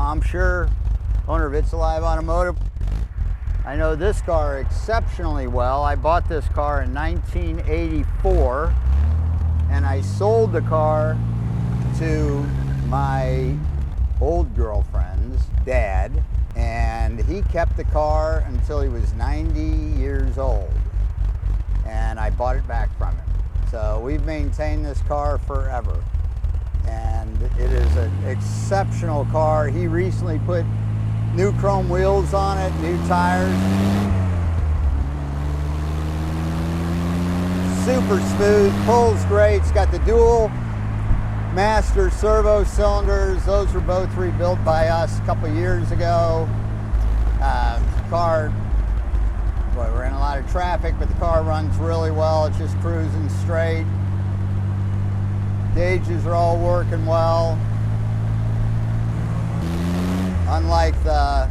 Tom Scher, owner of It's Alive Automotive. I know this car exceptionally well. I bought this car in 1984 and I sold the car to my old girlfriend's dad, and he kept the car until he was 90 years old, and I bought it back from him. So we've maintained this car forever, and it is an exceptional car. He recently put new chrome wheels on it, new tires. Super smooth, pulls great. It's got the dual master servo cylinders. Those were both rebuilt by us a couple years ago. Car, boy, we're in a lot of traffic, but the car runs really well. It's just cruising straight. Gauges are all working well. Unlike the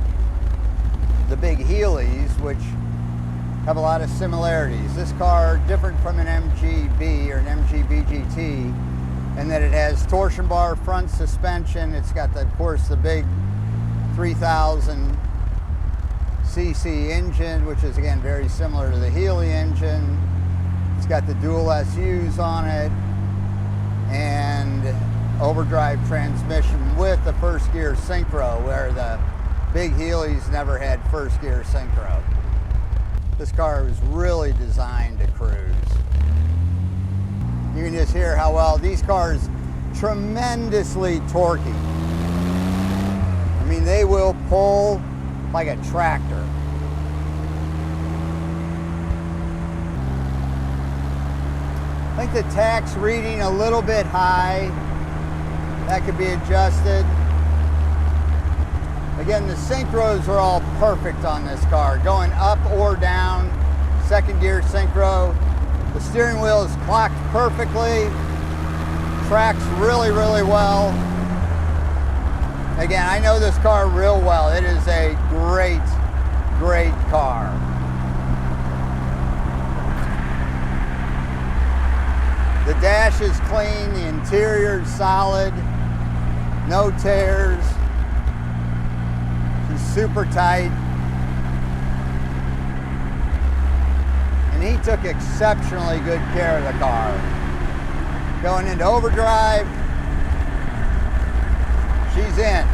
Big Heelys, which have a lot of similarities. This car, different from an MGB or an MG BGT, in that it has torsion bar front suspension. It's got, of course, the big 3,000 cc engine, which is again very similar to the Heeley engine. It's got the dual SUs on it and overdrive transmission with the first gear synchro, where the Big Heelys never had first gear synchro. This car was really designed to cruise. You can just hear how well these cars, tremendously torquey. I mean, they will pull like a tractor. I think the tax reading a little bit high. That could be adjusted. Again, the synchros are all perfect on this car, going up or down, second gear synchro. The steering wheel is clocked perfectly, tracks really, really well. Again, I know this car real well. It is a great, great car. The dash is clean, the interior is solid, no tears. She's super tight. And he took exceptionally good care of the car. Going into overdrive, she's in.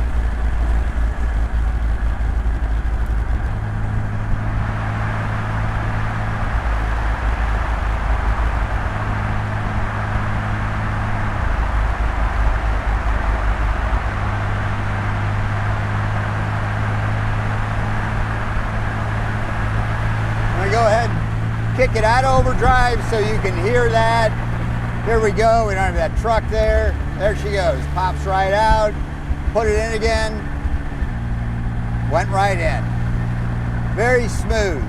Go ahead, kick it out of overdrive so you can hear that. Here we go, we don't have that truck there. There she goes, pops right out, put it in again, went right in. Very smooth.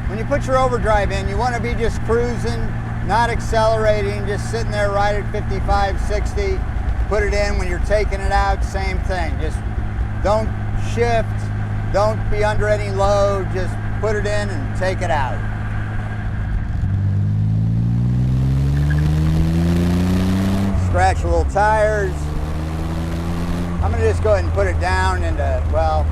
When you put your overdrive in, you want to be just cruising, not accelerating, just sitting there right at 55, 60. Put it in. When you're taking it out, same thing. Just don't shift, don't be under any load, just put it in and take it out. Scratch little tires. I'm gonna just go ahead and put it down into, well,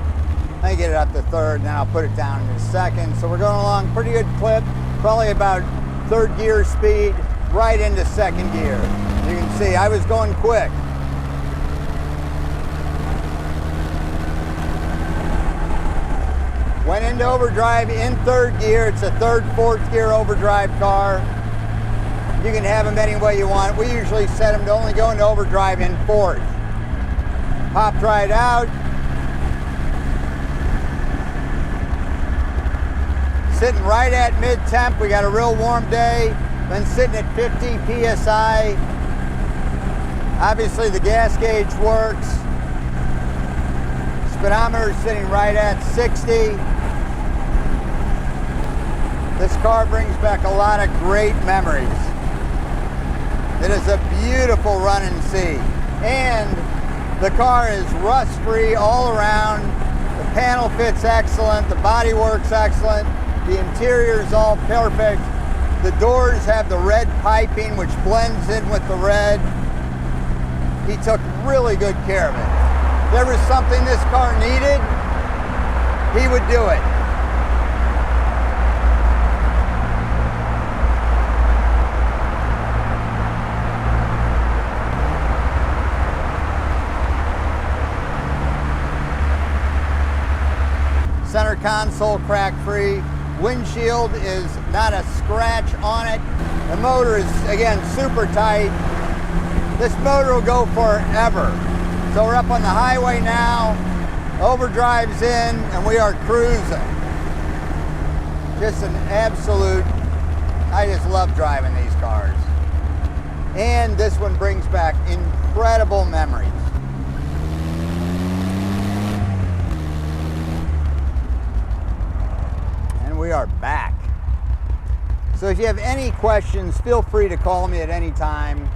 let me get it up to third, and then I'll put it down in a second. So we're going along pretty good clip, probably about third gear speed, right into second gear. You can see I was going quick. Went into overdrive in third gear. It's a third, fourth gear overdrive car. You can have them any way you want. We usually set them to only go into overdrive in fourth. Popped right out. Sitting right at mid-temp. We got a real warm day. Been sitting at 50 PSI. Obviously the gas gauge works. Speedometer is sitting right at 60. This car brings back a lot of great memories. It is a beautiful run and see. And the car is rust-free all around. The panel fits excellent. The body works excellent. The interior is all perfect. The doors have the red piping, which blends in with the red. He took really good care of it. there was something this car needed, he would do it. Center console crack-free. Windshield is not a scratch on it. The motor is, again, super tight. This motor will go forever. So we're up on the highway now. Overdrive's in, and we are cruising. Just an absolute, I just love driving these cars. And this one brings back incredible memories. We are back. So if you have any questions, feel free to call me at any time.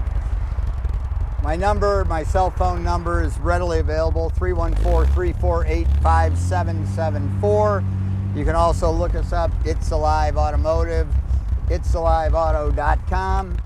My number, my cell phone number is readily available, 314-348-5774. You can also look us up, It's Alive Automotive, itsaliveauto.com.